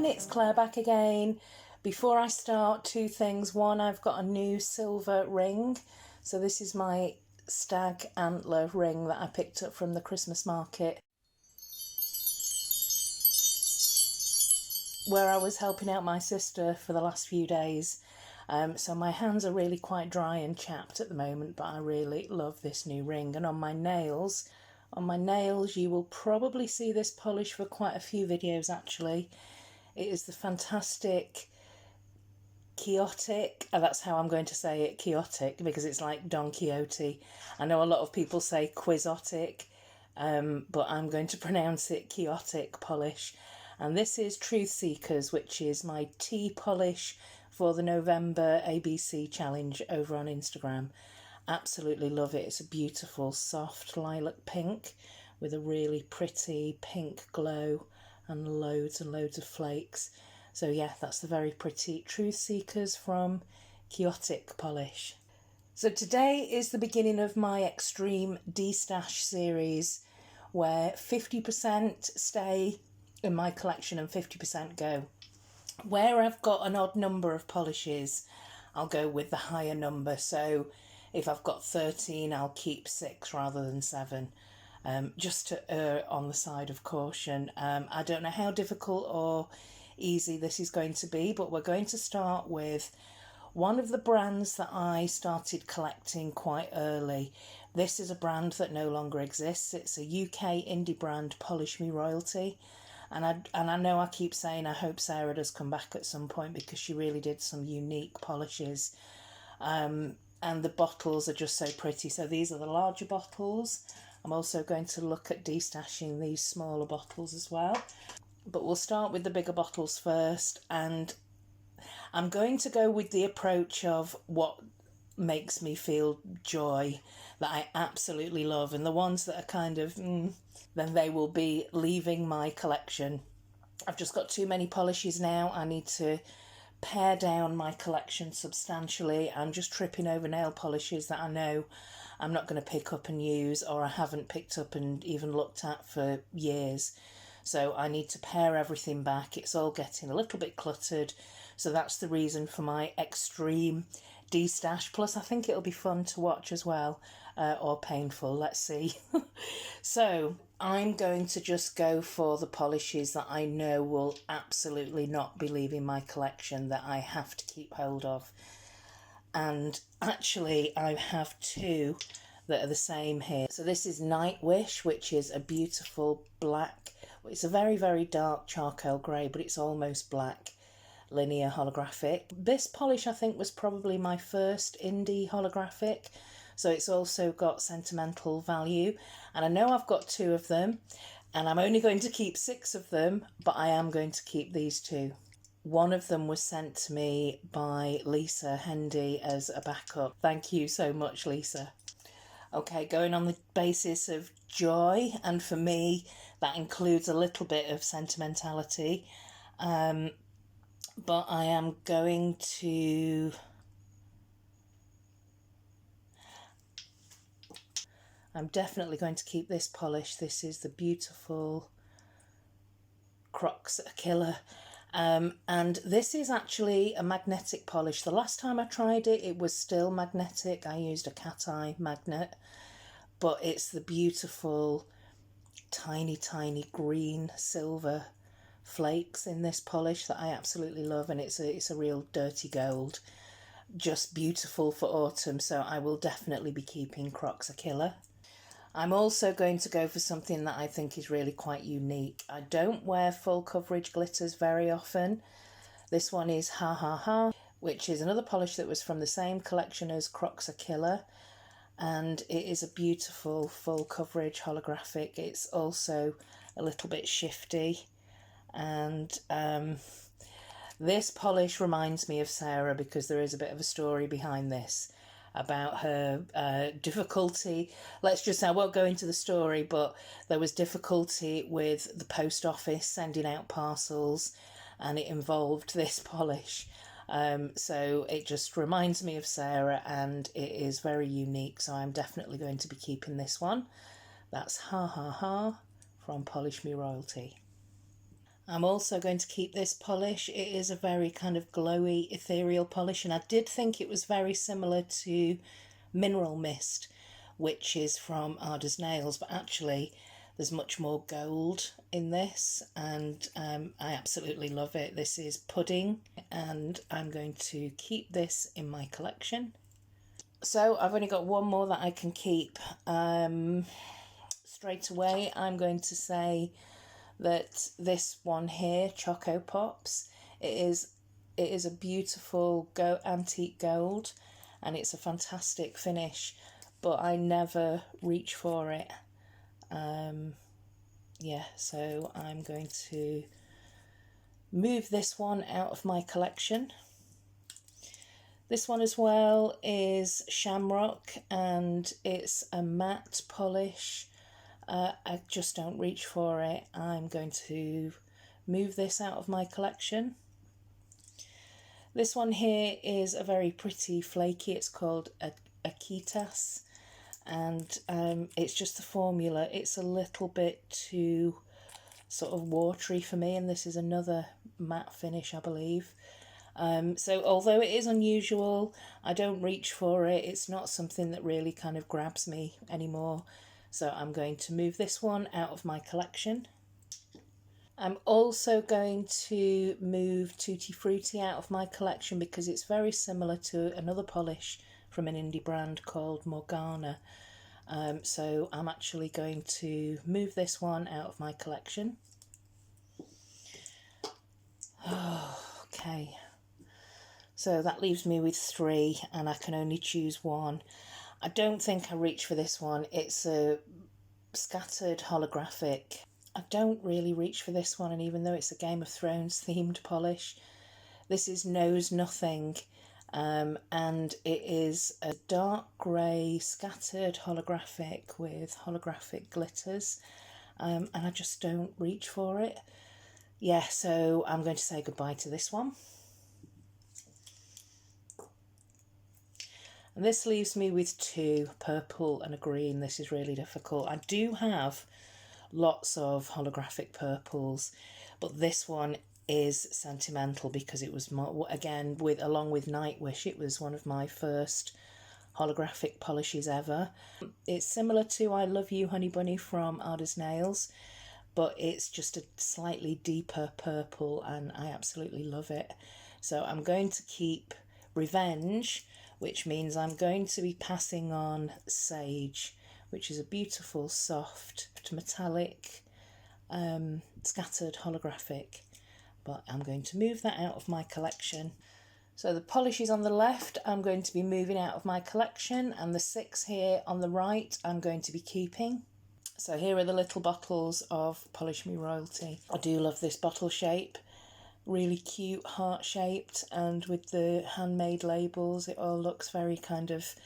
it's Claire back again. Before I start, two things. One, I've got a new silver ring. So this is my stag antler ring that I picked up from the Christmas market, where I was helping out my sister for the last few days. So my hands are really quite dry and chapped at the moment, but I really love this new ring. And on my nails, you will probably see this polish for quite a few videos actually. It is the fantastic Quixotic, that's how I'm going to say it, Quixotic, because it's like Don Quixote. I know a lot of people say Quixotic, but I'm going to pronounce it Quixotic polish. And this is Truth Seekers, which is my tea polish for the November ABC challenge over on Instagram. Absolutely love it. It's a beautiful soft lilac pink with a really pretty pink glow and loads of flakes. So yeah, that's the very pretty Truth Seekers from Quixotic polish. So today is the beginning of my extreme Destash series, where 50% stay in my collection and 50% go. Where I've got an odd number of polishes, I'll go with the higher number. So if I've got 13, I'll keep 6 rather than 7. Just to err on the side of caution. I don't know how difficult or easy this is going to be, but we're going to start with one of the brands that I started collecting quite early. This is a brand that no longer exists. It's a UK indie brand, Polish Me Royalty. And I know I keep saying I hope Sarah does come back at some point, because she really did some unique polishes. And the bottles are just so pretty. So these are the larger bottles. I'm also going to look at destashing these smaller bottles as well. But we'll start with the bigger bottles first. And I'm going to go with the approach of what makes me feel joy, that I absolutely love. And the ones that are kind of, then they will be leaving my collection. I've just got too many polishes now. I need to pare down my collection substantially. I'm just tripping over nail polishes that I know I'm not going to pick up and use, or I haven't picked up and even looked at for years. So I need to pare everything back. It's all getting a little bit cluttered. So that's the reason for my extreme destash. Plus I think it'll be fun to watch as well, or painful, let's see. So I'm going to just go for the polishes that I know will absolutely not be leaving my collection, that I have to keep hold of. And actually I have 2 that are the same here. So this is Night Wish, which is a beautiful black, it's a very dark charcoal grey, but it's almost black, linear holographic. This polish I think was probably my first indie holographic, so it's also got sentimental value. And I know I've got 2 of them, and I'm only going to keep 6 of them, but I am going to keep these 2. One of them was sent to me by Lisa Hendy as a backup. Thank you so much, Lisa. Okay, going on the basis of joy, and for me that includes a little bit of sentimentality, but I am going to... I'm definitely going to keep this polish. This is the beautiful Crocs Killer. And this is actually a magnetic polish. The last time I tried it, it was still magnetic. I used a cat eye magnet, but it's the beautiful tiny green silver flakes in this polish that I absolutely love. And it's a real dirty gold, just beautiful for autumn. So I will definitely be keeping Crocs Killer. I'm also going to go for something that I think is really quite unique. I don't wear full coverage glitters very often. This one is Ha Ha Ha, which is another polish that was from the same collection as Crocs Killer. And it is a beautiful full coverage holographic. It's also a little bit shifty. And this polish reminds me of Sarah, because there is a bit of a story behind this about her difficulty. Let's just say, I won't go into the story, but there was difficulty with the post office sending out parcels, and it involved this polish. So it just reminds me of Sarah, and it is very unique. So I'm definitely going to be keeping this one. That's Ha Ha Ha from Polish Me Royalty. I'm also going to keep this polish. It is a very kind of glowy, ethereal polish, and I did think it was very similar to Mineral Mist, which is from Ada's Nails, but actually there's much more gold in this, and I absolutely love it. This is Pudding, and I'm going to keep this in my collection. So I've only got one more that I can keep. Straight away, I'm going to say that this one here, Choco Pops, it is a beautiful antique gold, and it's a fantastic finish, but I never reach for it. Yeah, so I'm going to move this one out of my collection. This one as well is Shamrock, and it's a matte polish. I just don't reach for it. I'm going to move this out of my collection. This one here is a very pretty flaky. It's called a Akitas, and it's just the formula. It's a little bit too sort of watery for me, and this is another matte finish, I believe. So although it is unusual, I don't reach for it. It's not something that really kind of grabs me anymore. So I'm going to move this one out of my collection. I'm also going to move Tutti Frutti out of my collection because it's very similar to another polish from an indie brand called Morgana. So I'm actually going to move this one out of my collection. Okay. So that leaves me with 3, and I can only choose one. I don't think I reach for this one. It's a scattered holographic. I don't really reach for this one, and even though it's a Game of Thrones themed polish, this is Knows Nothing, and it is a dark grey scattered holographic with holographic glitters, and I just don't reach for it. Yeah, so I'm going to say goodbye to this one. And this leaves me with 2, purple and a green. This is really difficult. I do have lots of holographic purples, but this one is sentimental because it was more, again, along with Nightwish, it was one of my first holographic polishes ever. It's similar to I Love You Honey Bunny from Ada's Nails, but it's just a slightly deeper purple, and I absolutely love it. So I'm going to keep Revenge, which means I'm going to be passing on Sage, which is a beautiful, soft, metallic, scattered holographic. But I'm going to move that out of my collection. So the polishes on the left, I'm going to be moving out of my collection, and the 6 here on the right, I'm going to be keeping. So here are the little bottles of Polish Me Royalty. I do love this bottle shape. Really cute, heart-shaped, and with the handmade labels, it all looks very kind of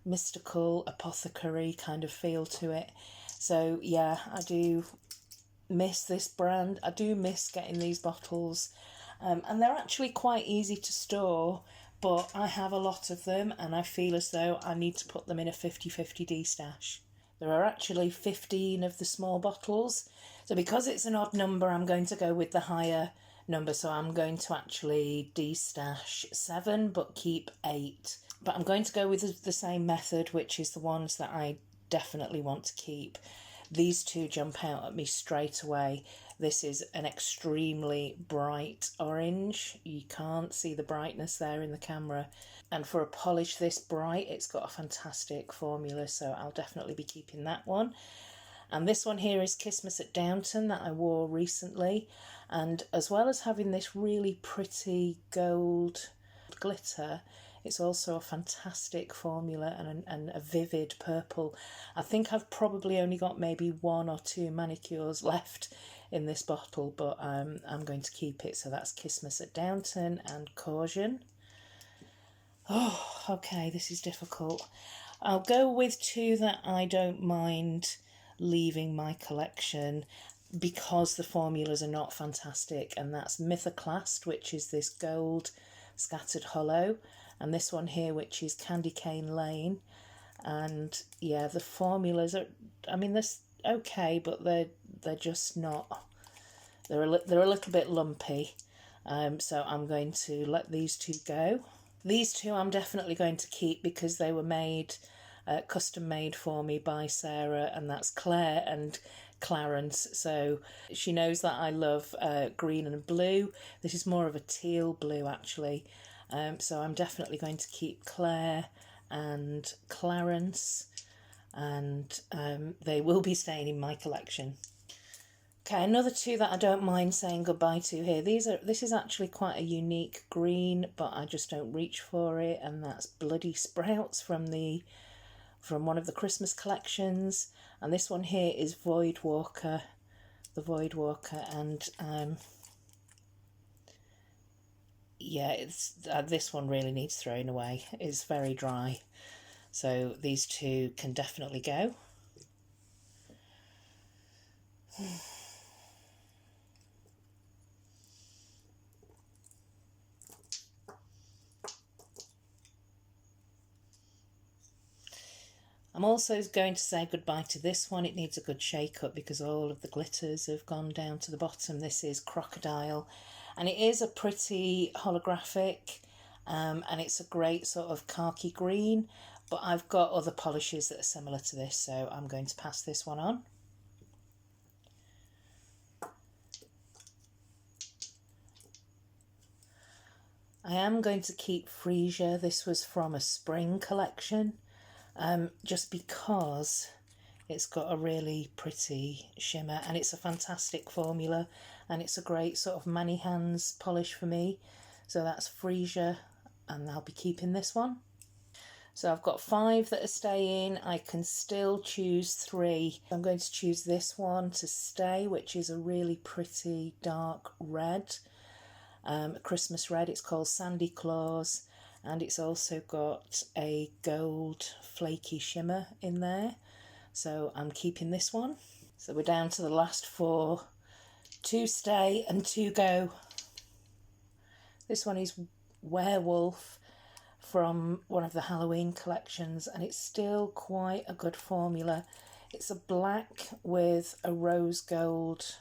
mystical, apothecary kind of feel to it. So yeah, I do miss this brand. I do miss getting these bottles, and they're actually quite easy to store, but I have a lot of them, and I feel as though I need to put them in a 50/50 destash. There are actually 15 of the small bottles, so because it's an odd number, I'm going to go with the higher number, so I'm going to actually destash 7 but keep 8. But I'm going to go with the same method, which is the ones that I definitely want to keep. These 2 jump out at me straight away. This is an extremely bright orange. You can't see the brightness there in the camera. And for a polish this bright, it's got a fantastic formula, so I'll definitely be keeping that one. And this one here is Christmas at Downton that I wore recently. And as well as having this really pretty gold glitter, it's also a fantastic formula and a vivid purple. I think I've probably only got maybe 1 or 2 manicures left in this bottle, but I'm going to keep it. So that's Christmas at Downton and Caution. Oh, okay, this is difficult. I'll go with 2 that I don't mind leaving my collection because the formulas are not fantastic, and that's Mythoclast, which is this gold scattered hollow, and this one here, which is Candy Cane Lane. And yeah, the formulas are, I mean, they're okay, but they're just not They're a little bit lumpy, so I'm going to let these two go. These two I'm definitely going to keep because they were made, custom made for me by Sarah, and that's Claire and Clarence. So she knows that I love green and blue. This is more of a teal blue actually. So I'm definitely going to keep Claire and Clarence, and they will be staying in my collection. Okay, another two that I don't mind saying goodbye to here. This is actually quite a unique green, but I just don't reach for it, and that's Bloody Sprouts from one of the Christmas collections. And this one here is Void Walker, the Void Walker, and yeah, it's this one really needs throwing away. It's very dry, so these two can definitely go. I'm also going to say goodbye to this one. It needs a good shake up because all of the glitters have gone down to the bottom. This is Crocodile, and it is a pretty holographic, and it's a great sort of khaki green, but I've got other polishes that are similar to this, so I'm going to pass this one on. I am going to keep Freesia. This was from a spring collection. Just because it's got a really pretty shimmer, and it's a fantastic formula, and it's a great sort of many hands polish for me. So that's Freesia, and I'll be keeping this one. So I've got 5 that are staying. I can still choose 3. I'm going to choose this one to stay, which is a really pretty dark red, a Christmas red. It's called Sandy Claus. And it's also got a gold flaky shimmer in there. So I'm keeping this one. So we're down to the last 4. 2 stay and 2 go. This one is Werewolf from one of the Halloween collections, and it's still quite a good formula. It's a black with a rose gold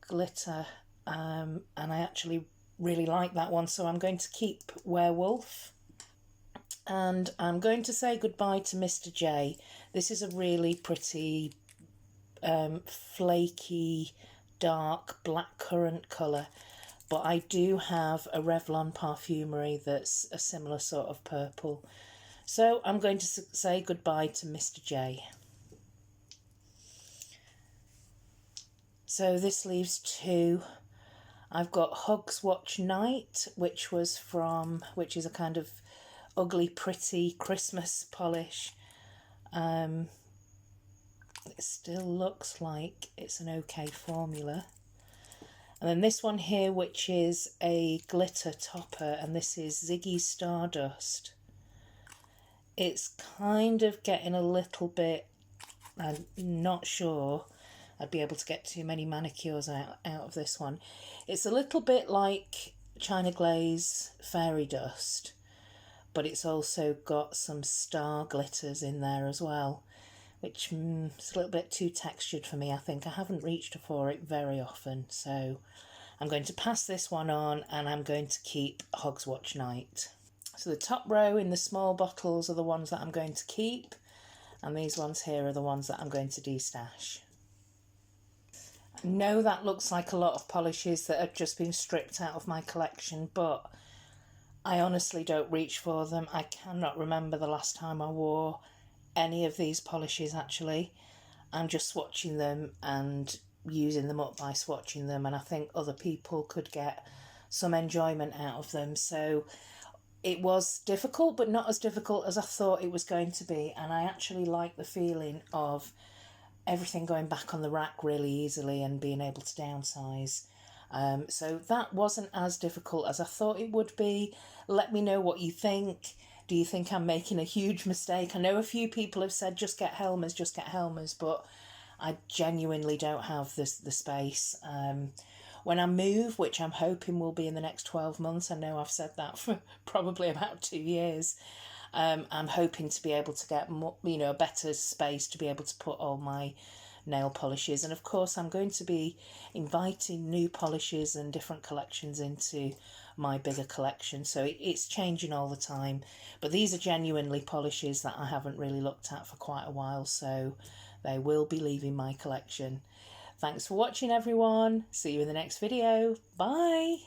glitter, and I actually really like that one, so I'm going to keep Werewolf. And I'm going to say goodbye to Mr. J. This is a really pretty flaky dark blackcurrant colour, but I do have a Revlon Parfumery that's a similar sort of purple, so I'm going to say goodbye to Mr. J. So this leaves 2. I've got Hugs Watch Night, which is a kind of ugly, pretty Christmas polish. It still looks like it's an okay formula. And then this one here, which is a glitter topper, and this is Ziggy Stardust. It's kind of getting a little bit, I'm not sure I'd be able to get too many manicures out of this one. It's a little bit like China Glaze Fairy Dust, but it's also got some star glitters in there as well, which is a little bit too textured for me, I think. I haven't reached for it very often, so I'm going to pass this one on, and I'm going to keep Hugs Watch Night. So the top row in the small bottles are the ones that I'm going to keep, and these ones here are the ones that I'm going to destash. I know that looks like a lot of polishes that have just been stripped out of my collection, but I honestly don't reach for them. I cannot remember the last time I wore any of these polishes actually. I'm just swatching them and using them up by swatching them, and I think other people could get some enjoyment out of them. So it was difficult, but not as difficult as I thought it was going to be, and I actually like the feeling of everything going back on the rack really easily and being able to downsize. So that wasn't as difficult as I thought it would be. Let me know what you think. Do you think I'm making a huge mistake? I know a few people have said just get Helmers, but I genuinely don't have the space. When I move, which I'm hoping will be in the next 12 months, I know I've said that for probably about 2 years, I'm hoping to be able to get more, a better space to be able to put all my nail polishes. And of course I'm going to be inviting new polishes and different collections into my bigger collection, so it's changing all the time. But these are genuinely polishes that I haven't really looked at for quite a while, so they will be leaving my collection. Thanks for watching, everyone. See you in the next video. Bye.